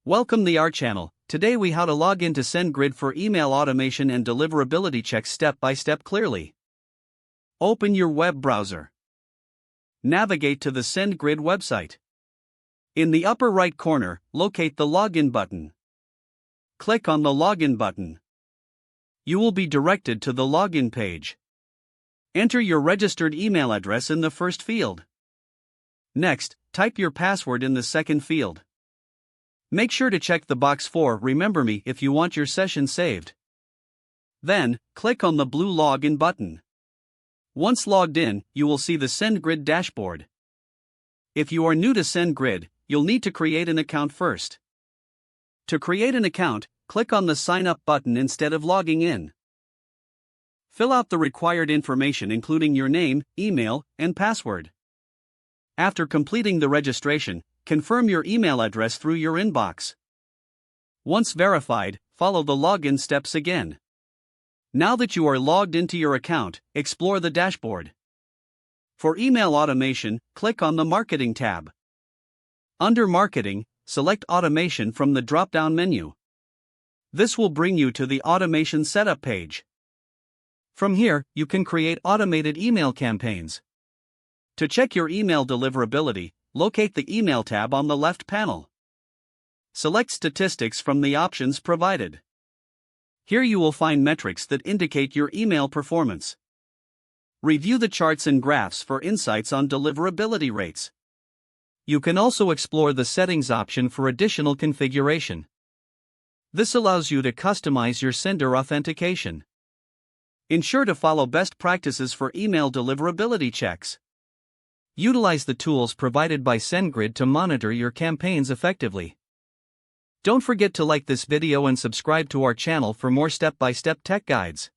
Welcome to our channel. Today we how to log into SendGrid for email automation and deliverability checks step by step clearly. Open your web browser. Navigate to the SendGrid website. In the upper right corner, locate the login button. Click on the login button. You will be directed to the login page. Enter your registered email address in the first field. Next, type your password in the second field. Make sure to check the box for Remember Me if you want your session saved. Then, click on the blue Login button. Once logged in, you will see the SendGrid dashboard. If you are new to SendGrid, you'll need to create an account first. To create an account, click on the Sign Up button instead of logging in. Fill out the required information including your name, email, and password. After completing the registration, confirm your email address through your inbox. Once verified, follow the login steps again. Now that you are logged into your account, explore the dashboard. For email automation, click on the Marketing tab. Under Marketing, select Automation from the drop-down menu. This will bring you to the Automation Setup page. From here, you can create automated email campaigns. To check your email deliverability, locate the Email tab on the left panel. Select Statistics from the options provided. Here you will find metrics that indicate your email performance. Review the charts and graphs for insights on deliverability rates. You can also explore the Settings option for additional configuration. This allows you to customize your sender authentication. Ensure to follow best practices for email deliverability checks. Utilize the tools provided by SendGrid to monitor your campaigns effectively. Don't forget to like this video and subscribe to our channel for more step-by-step tech guides.